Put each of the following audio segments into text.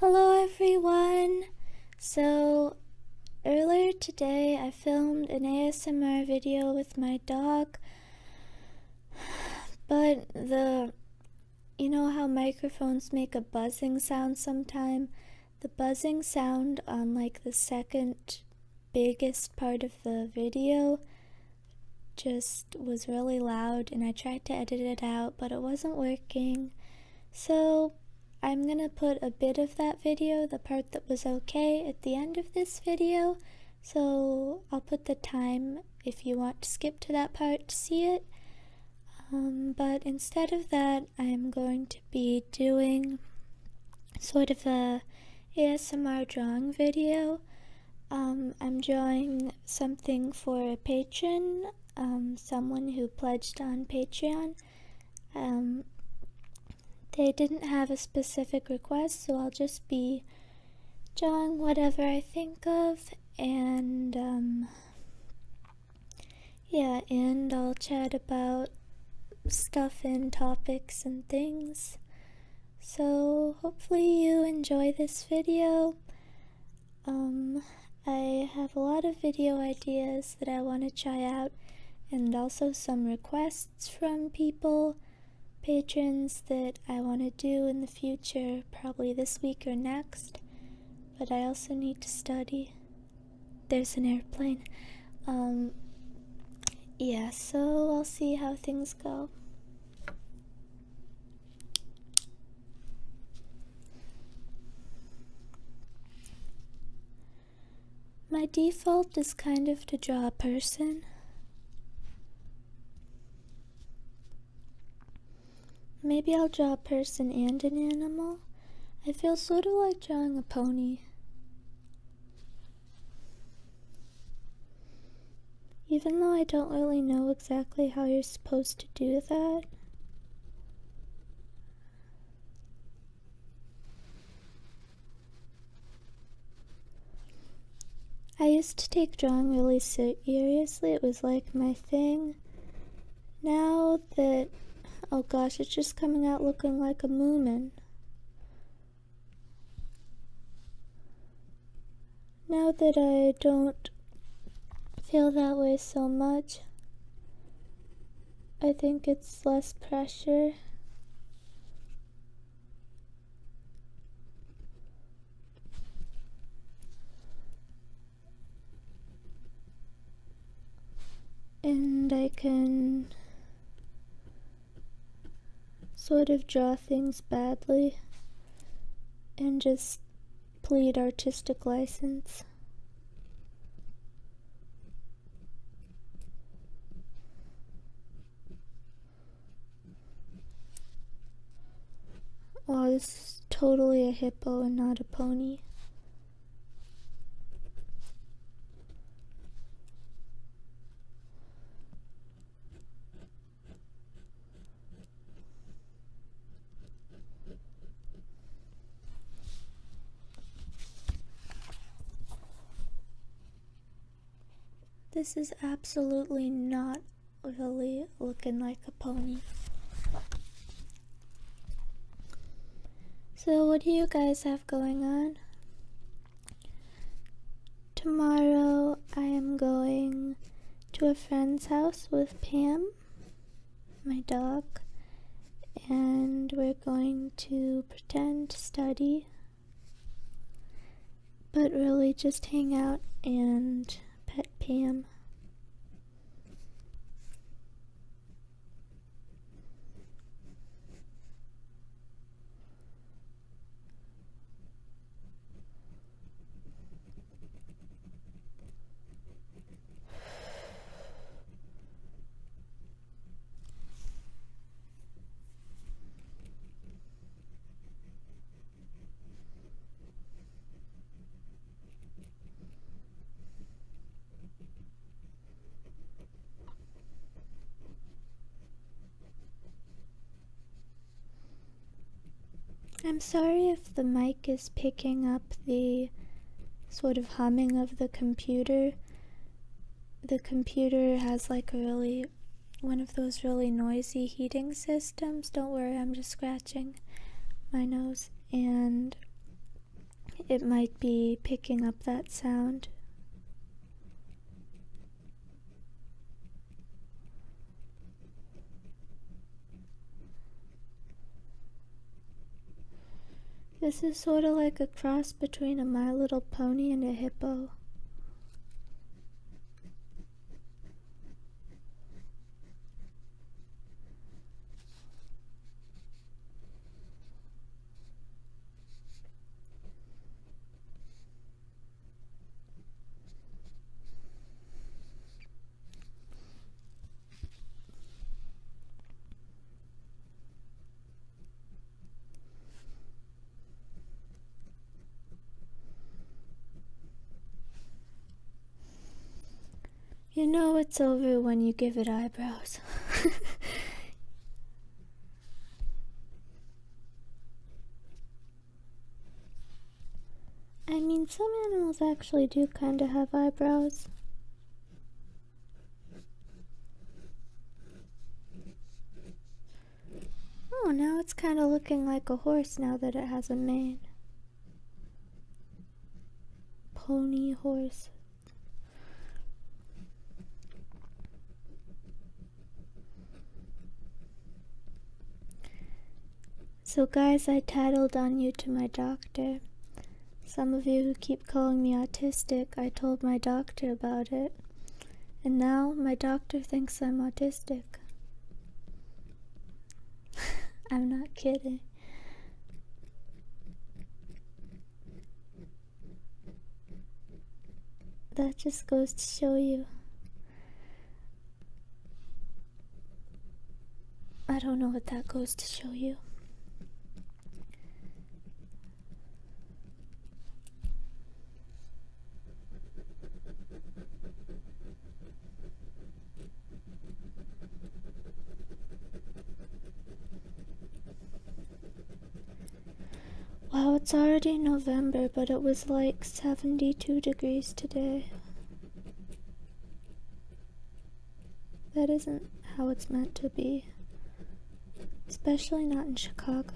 Hello everyone! So earlier today I filmed an ASMR video with my dog, but you know how microphones make a buzzing sound sometime? The buzzing sound on like the second biggest part of the video just was really loud, and I tried to edit it out but it wasn't working. So I'm gonna put a bit of that video, the part that was okay, at the end of this video. So I'll put the time if you want to skip to that part to see it. But instead of that, I'm going to be doing sort of a ASMR drawing video. I'm drawing something for a patron, someone who pledged on Patreon. They didn't have a specific request, so I'll just be drawing whatever I think of, and and I'll chat about stuff and topics and things. So hopefully you enjoy this video. I have a lot of video ideas that I want to try out, and also some requests from people, patrons, that I want to do in the future, probably this week or next, but I also need to study. There's an airplane. So I'll see how things go. My default is kind of to draw a person. Maybe I'll draw a person and an animal. I feel sort of like drawing a pony. Even though I don't really know exactly how you're supposed to do that. I used to take drawing really seriously. It was like my thing. Now that, oh gosh, it's just coming out looking like a moomin. Now that I don't feel that way so much, I think it's less pressure. And I can sort of draw things badly and just plead artistic license. Wow, this is totally a hippo and not a pony. This is absolutely not really looking like a pony. So what do you guys have going on? Tomorrow I am going to a friend's house with Pam, my dog, and we're going to pretend to study, but really just hang out and pet Pam. I'm sorry if the mic is picking up the sort of humming of the computer. The computer has like one of those really noisy heating systems. Don't worry, I'm just scratching my nose. And it might be picking up that sound. This is sort of like a cross between a My Little Pony and a hippo. You know it's over when you give it eyebrows. I mean, some animals actually do kind of have eyebrows. Oh, now it's kind of looking like a horse now that it has a mane. Pony horse. So guys, I tattled on you to my doctor. Some of you who keep calling me autistic, I told my doctor about it. And now my doctor thinks I'm autistic. I'm not kidding. That just goes to show you. I don't know what that goes to show you. Wow, it's already November, but it was like 72 degrees today. That isn't how it's meant to be. Especially not in Chicago.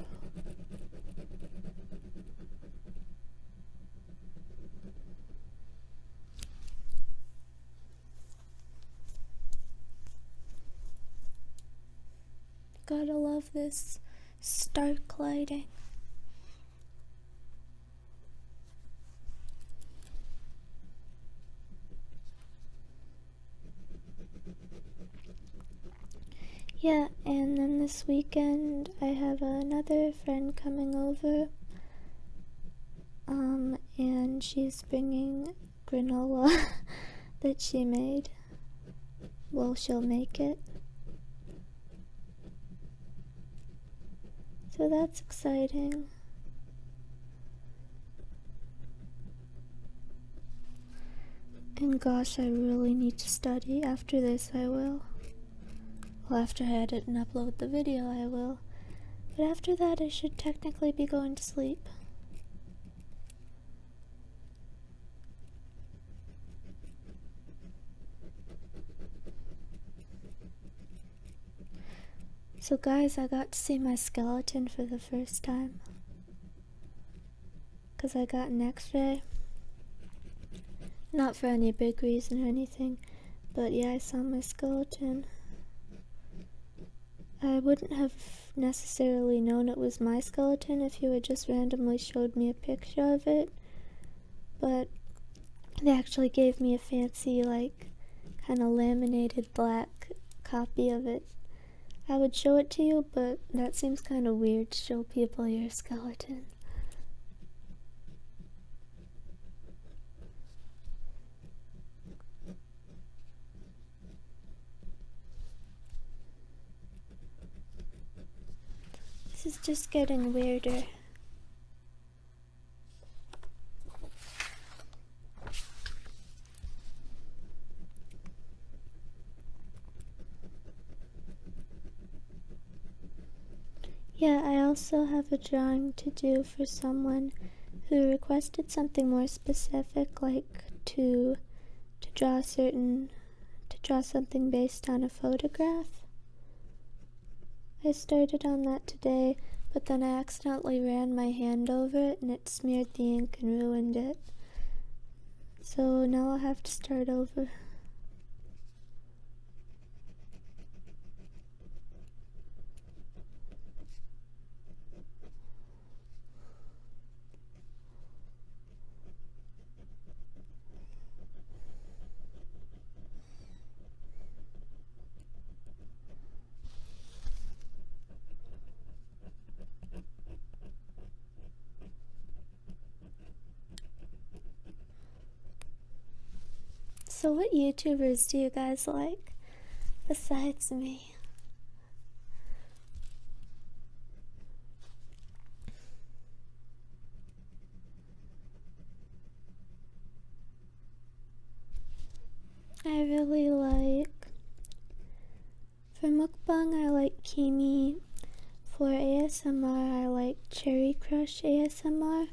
Gotta love this stark lighting. Yeah, and then this weekend I have another friend coming over. And she's bringing granola that she made. Well, she'll make it. So that's exciting. And gosh, I really need to study. After this I will. Well, after I edit and upload the video I will. But after that I should technically be going to sleep. So guys, I got to see my skeleton for the first time. 'Cause I got an x-ray. Not for any big reason or anything, but yeah, I saw my skeleton. I wouldn't have necessarily known it was my skeleton if you had just randomly showed me a picture of it, but they actually gave me a fancy, like, kind of laminated black copy of it. I would show it to you, but that seems kind of weird to show people your skeleton. This is just getting weirder. Yeah, I also have a drawing to do for someone who requested something more specific, like to draw something based on a photograph. I started on that today, but then I accidentally ran my hand over it and it smeared the ink and ruined it. So now I'll have to start over. So what YouTubers do you guys like besides me? I really like, for mukbang I like Kimi. For ASMR I like Cherry Crush ASMR.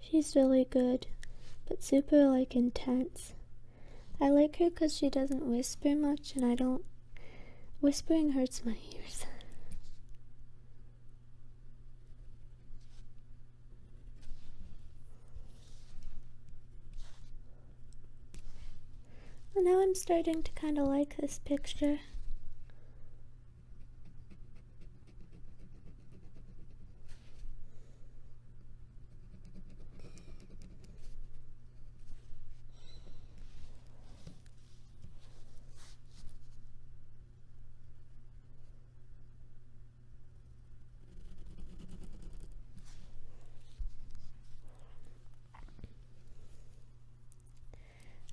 She's really good, but super like intense. I like her because she doesn't whisper much, and I don't. Whispering hurts my ears. Well, now I'm starting to kind of like this picture.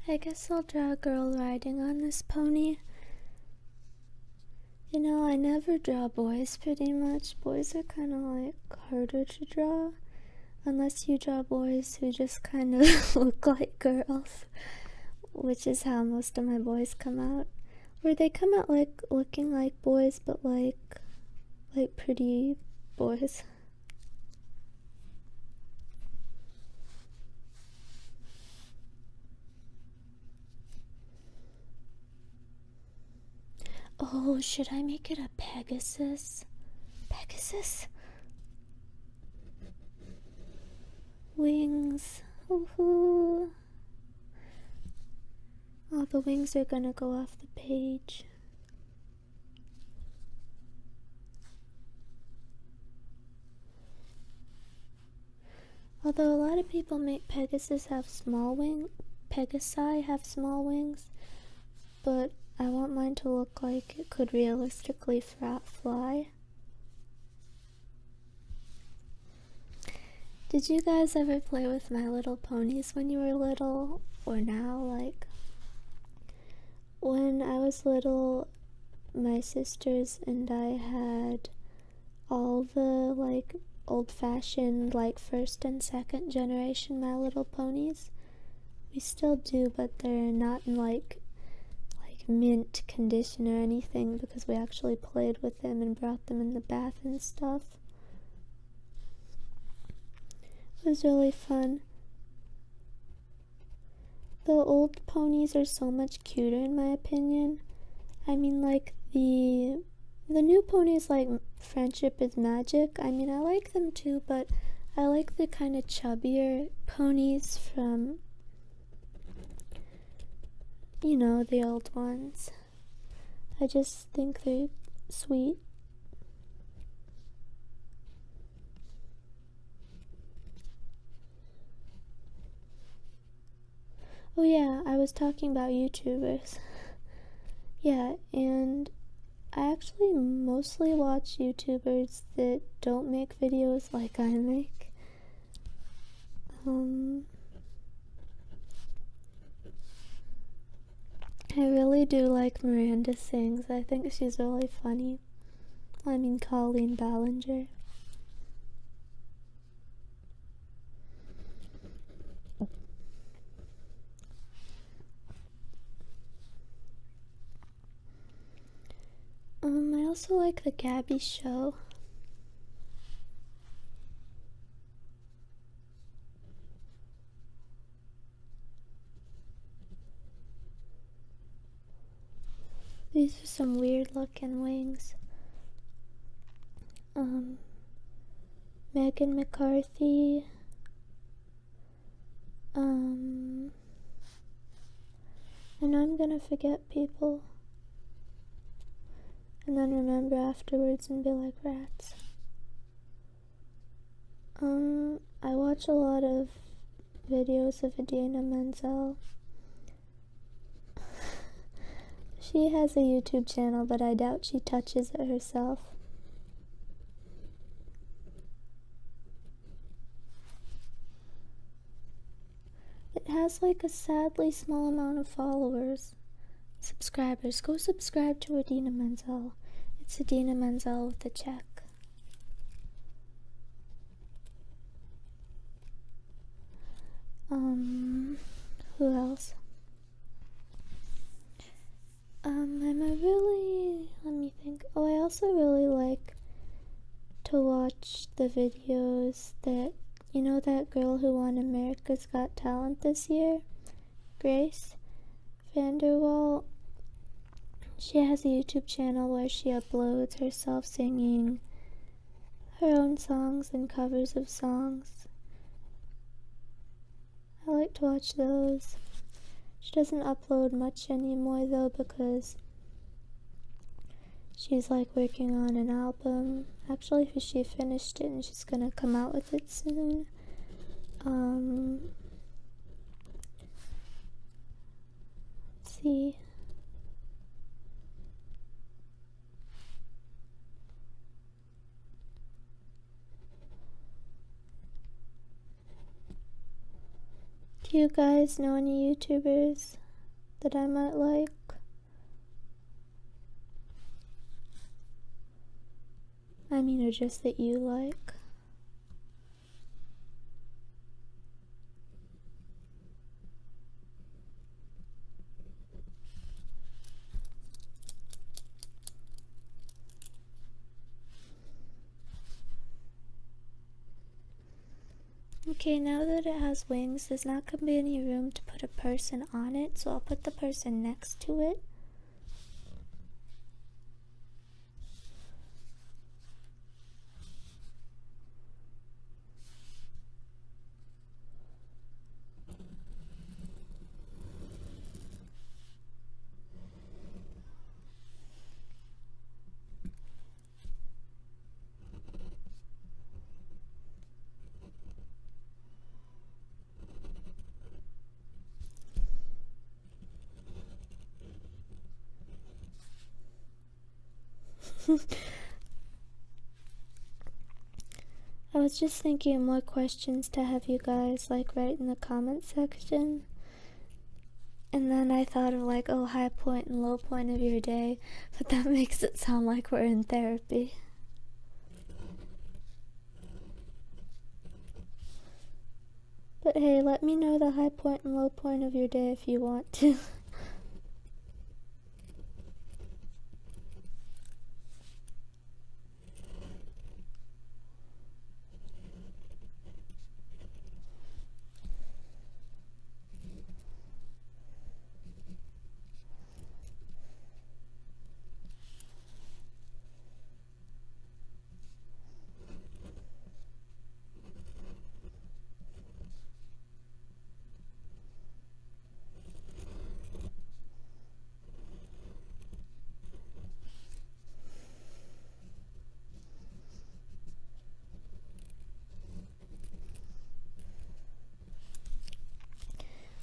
I guess I'll draw a girl riding on this pony. You know, I never draw boys pretty much. Boys are kind of like harder to draw. Unless you draw boys who just kind of look like girls. Which is how most of my boys come out. Or they come out like looking like boys, but like pretty boys. Oh, should I make it a pegasus? Pegasus? Wings. Woohoo. Oh, the wings are gonna go off the page. Although a lot of people make Pegasus have small wings, Pegasi have small wings, but I want mine to look like it could realistically fly. Did you guys ever play with My Little Ponies when you were little, or now? Like, when I was little, my sisters and I had all the like old-fashioned like first and second generation My Little Ponies. We still do, but they're not in like mint condition or anything, because we actually played with them and brought them in the bath and stuff. It was really fun. The old ponies are so much cuter in my opinion. I mean, like the new ponies like Friendship is Magic. I mean, I like them too, but I like the kind of chubbier ponies from, you know, the old ones. I just think they're sweet. Oh yeah, I was talking about YouTubers. Yeah, and I actually mostly watch YouTubers that don't make videos like I make. I really do like Miranda Sings. I think she's really funny. I mean, Colleen Ballinger. I also like the Gabby Show. These are some weird looking wings. Megan McCarthy, I know I'm gonna forget people and then remember afterwards and be like rats. I watch a lot of videos of Idina Menzel. She has a YouTube channel, but I doubt she touches it herself. It has like a sadly small amount of followers. Subscribers. Go subscribe to Idina Menzel. It's Idina Menzel with a check. Who else? Let me think. Oh, I also really like to watch the videos that, you know, that girl who won America's Got Talent this year? Grace Vanderwall. She has a YouTube channel where she uploads herself singing her own songs and covers of songs. I like to watch those. She doesn't upload much anymore though because she's like working on an album. Actually, she finished it and she's gonna come out with it soon. Let's see. Do you guys know any YouTubers that I might like? I mean, or just that you like? Okay, now that it has wings, there's not going to be any room to put a person on it, so I'll put the person next to it. I was just thinking of more questions to have you guys like write in the comment section. And then I thought of like, oh, high point and low point of your day, but that makes it sound like we're in therapy. But hey, let me know the high point and low point of your day if you want to.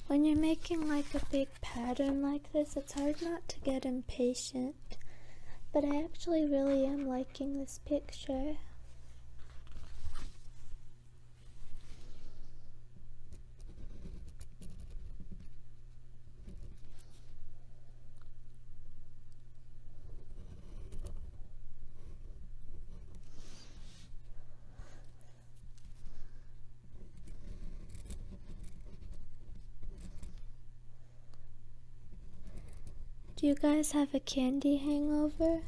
When you're making like a big pattern like this, it's hard not to get impatient. But I actually really am liking this picture. Do you guys have a candy hangover?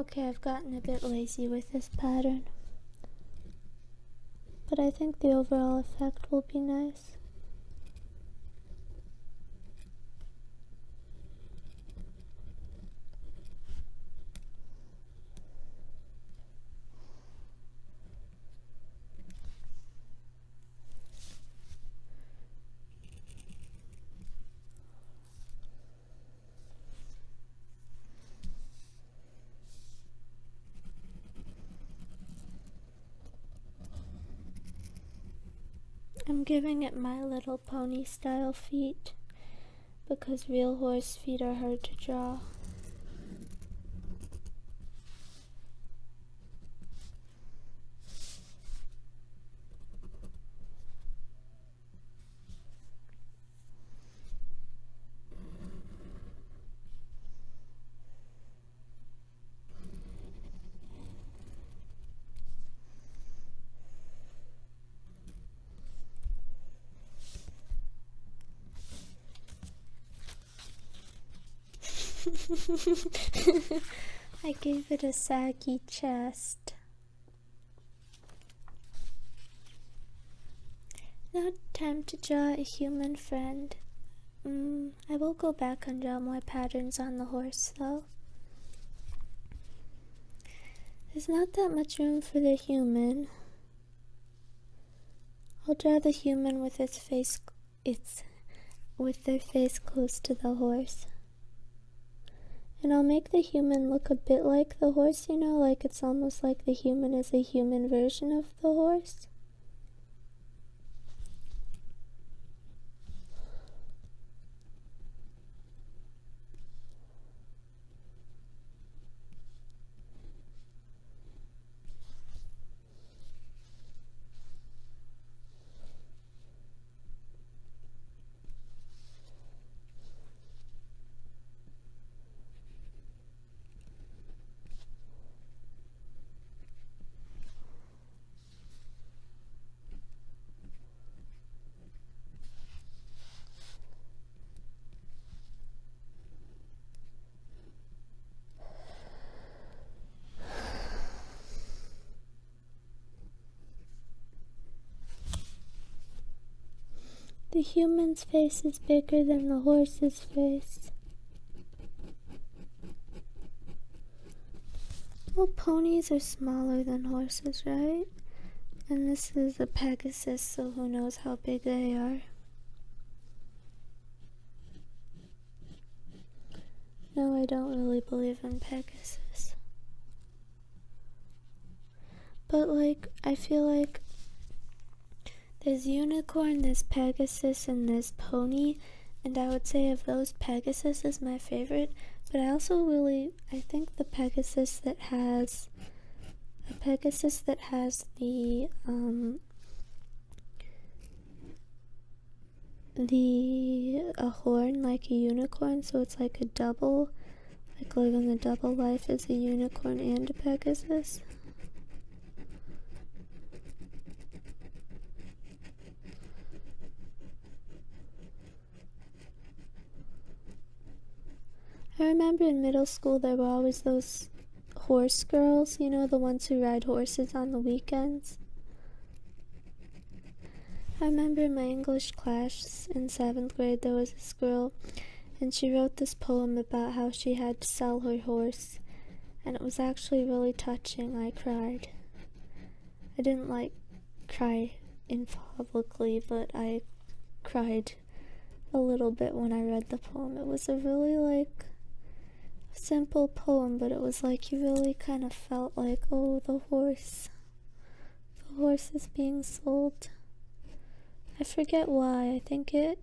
Okay, I've gotten a bit lazy with this pattern, but I think the overall effect will be nice. I'm giving it My Little Pony style feet because real horse feet are hard to draw. I gave it a saggy chest. Now time to draw a human friend. I will go back and draw more patterns on the horse though. There's not that much room for the human. I'll draw the human with with their face close to the horse. And I'll make the human look a bit like the horse, you know, like it's almost like the human is a human version of the horse. The human's face is bigger than the horse's face. Well, ponies are smaller than horses, right? And this is a pegasus, so who knows how big they are. No, I don't really believe in Pegasus. But I feel like there's unicorn, there's Pegasus, and there's pony, and I would say of those, Pegasus is my favorite. But I think the Pegasus that has a horn like a unicorn, so it's like a double, like living a double life as a unicorn and a Pegasus. I remember in middle school there were always those horse girls, you know, the ones who ride horses on the weekends. I remember in my English class in 7th grade there was this girl, and she wrote this poem about how she had to sell her horse, and it was actually really touching. I cried. I didn't cry in publicly, but I cried a little bit when I read the poem. It was a really simple poem, but it was like you really kind of felt like, oh, the horse is being sold. I forget why. I think it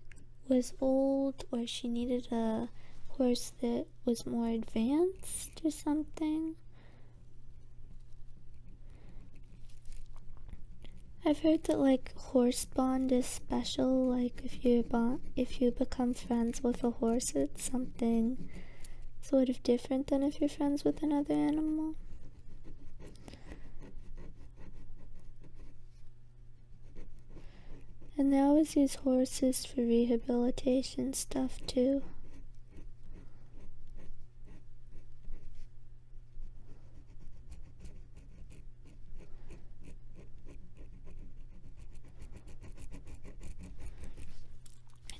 was old, or she needed a horse that was more advanced or something. I've heard that horse bond is special. If you become friends with a horse, it's something sort of different than if you're friends with another animal. And they always use horses for rehabilitation stuff too.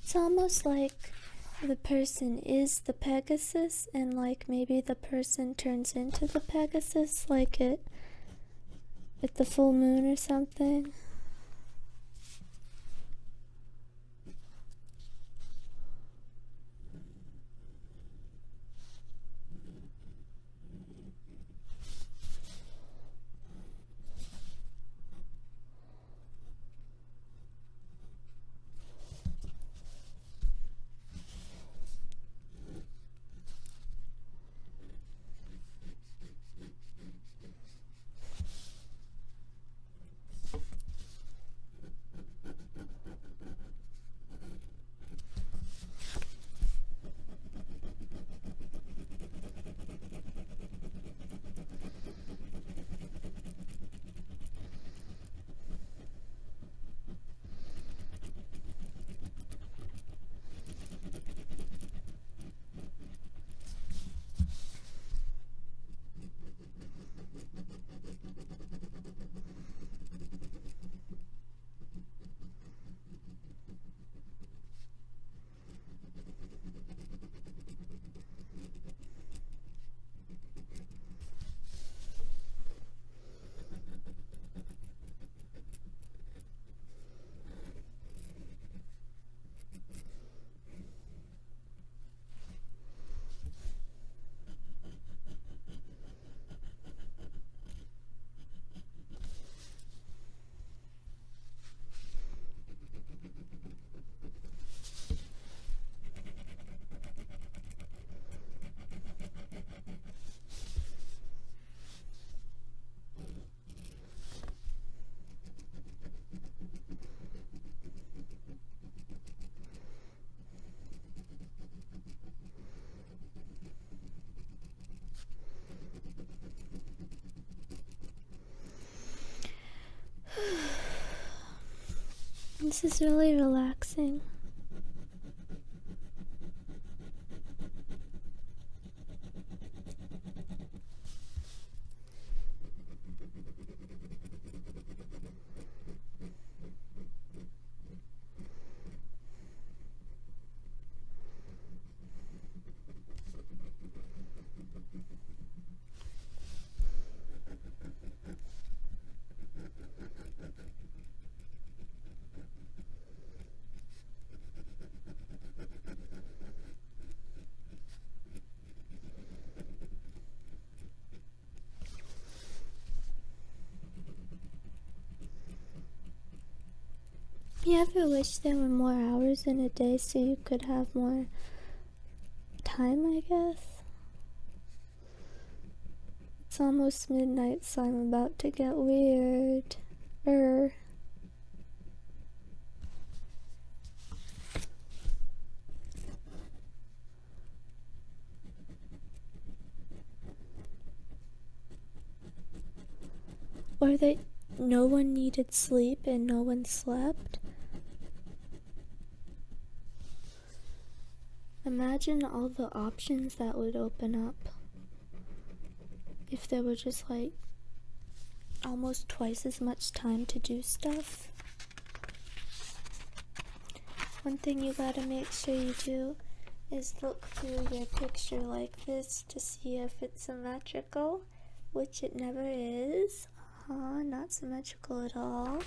It's almost like the person is the Pegasus, and like maybe the person turns into the Pegasus, like at the full moon or something. This is really relaxing. You ever wish there were more hours in a day so you could have more time, I guess? It's almost midnight, so I'm about to get weird. Or that no one needed sleep and no one slept. Imagine all the options that would open up if there were just like almost twice as much time to do stuff. One thing you gotta make sure you do is look through your picture like this to see if it's symmetrical, which it never is. Not symmetrical at all.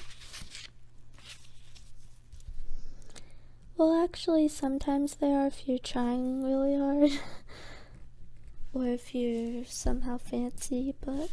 Well, actually, sometimes they are if you're trying really hard. Or if you're somehow fancy, but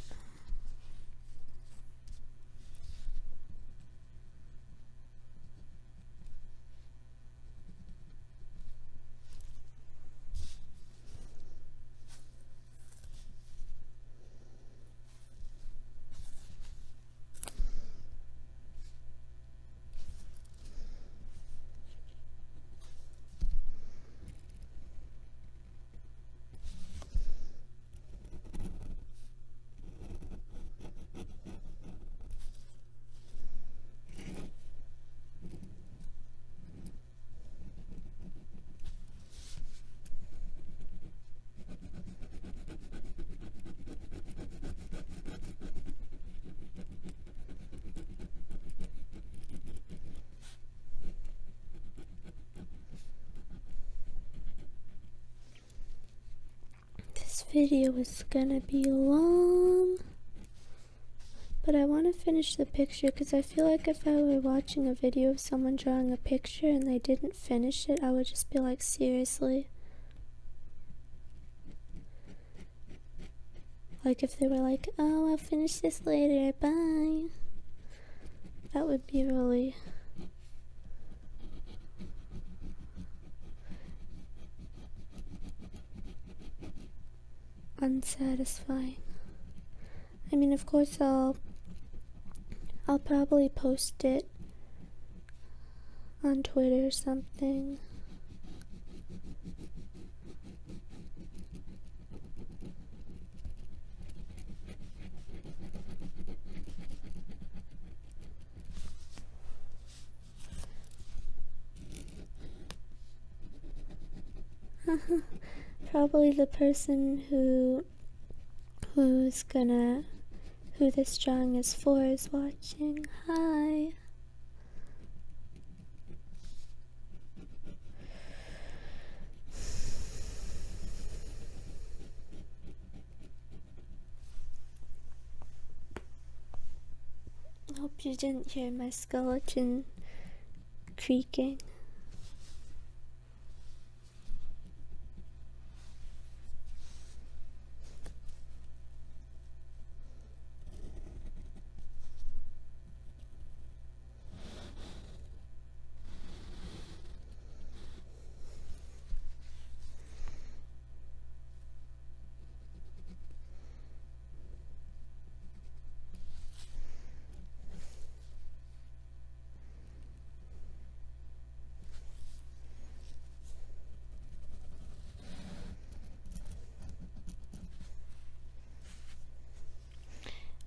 video is gonna be long, but I want to finish the picture because I feel like if I were watching a video of someone drawing a picture and they didn't finish it, I would just be like, seriously? Like if they were like, oh, I'll finish this later, bye. That would be really unsatisfying. I mean, of course I'll probably post it on Twitter or something. Probably the person who this drawing is for is watching. Hi. Hope you didn't hear my skeleton creaking.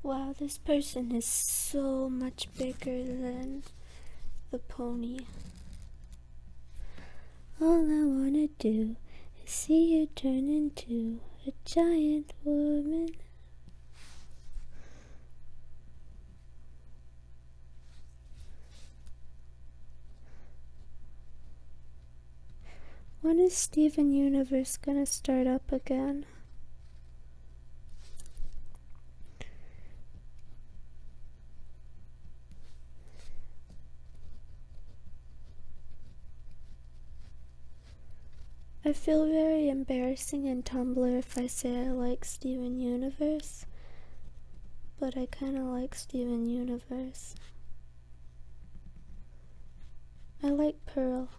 Wow, this person is so much bigger than the pony. All I wanna do is see you turn into a giant woman. When is Steven Universe gonna start up again? I feel very embarrassing in Tumblr if I say I like Steven Universe, but I kinda like Steven Universe. I like Pearl.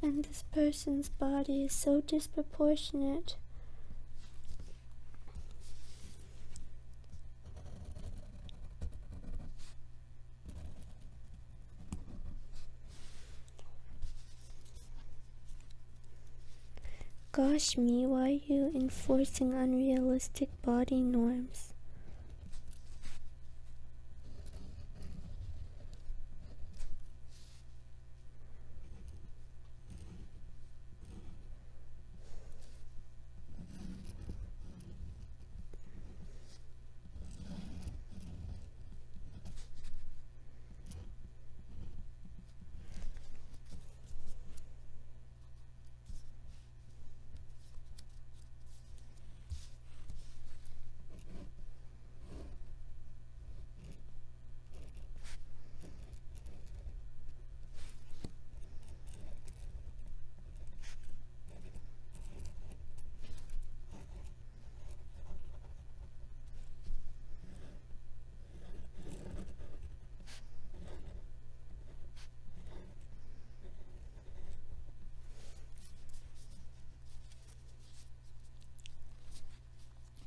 And this person's body is so disproportionate. Gosh me, why are you enforcing unrealistic body norms?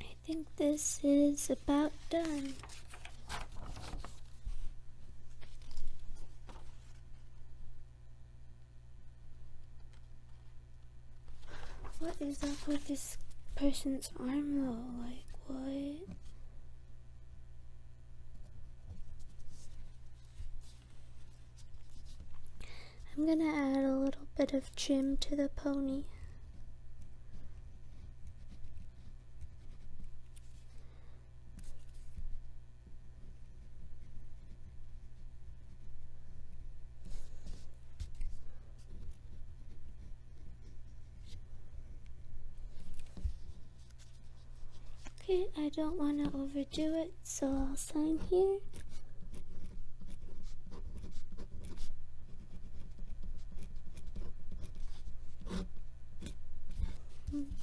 I think this is about done. What is up with this person's arm though? Like, what? I'm gonna add a little bit of trim to the pony. Okay, I don't want to overdo it, so I'll sign here.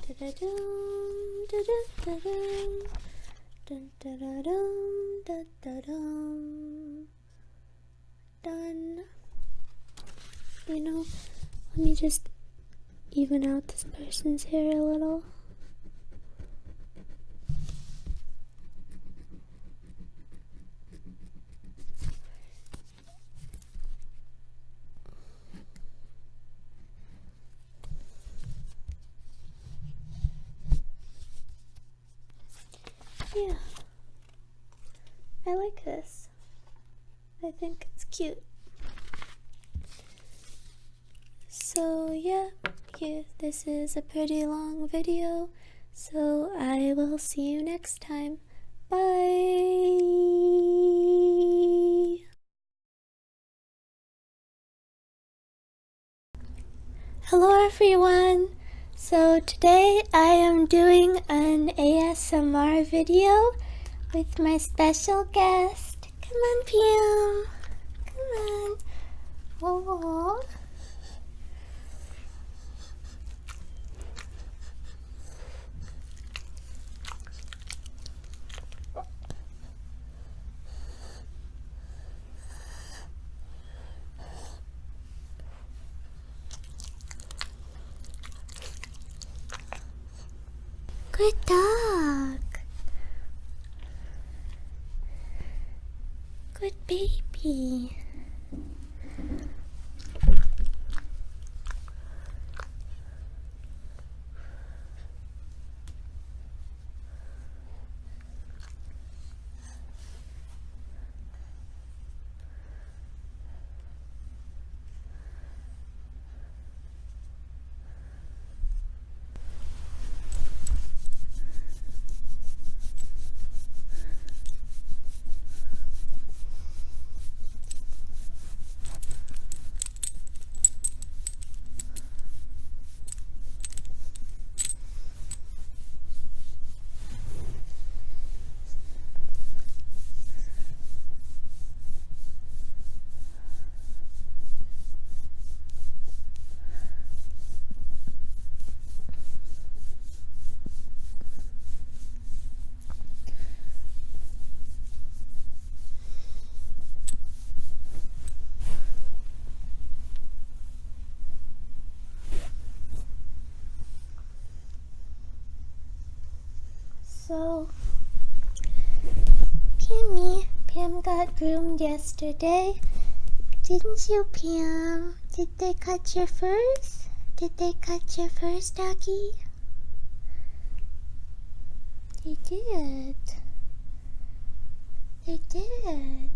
Da-da-dum, da-da-da-dum, dun-da-da-dum, da-da-dum. Done. You know, let me just even out this person's hair a little. Yeah, I like this. I think it's cute. So yeah, this is a pretty long video, so I will see you next time. Bye! Hello everyone! So today I am doing an ASMR video with my special guest. Come on, Pam. Come on. Oh. Good dog. Good baby. So, Pam got groomed yesterday. Didn't you, Pam? Did they cut your furs? Did they cut your furs, doggy? They did. They did.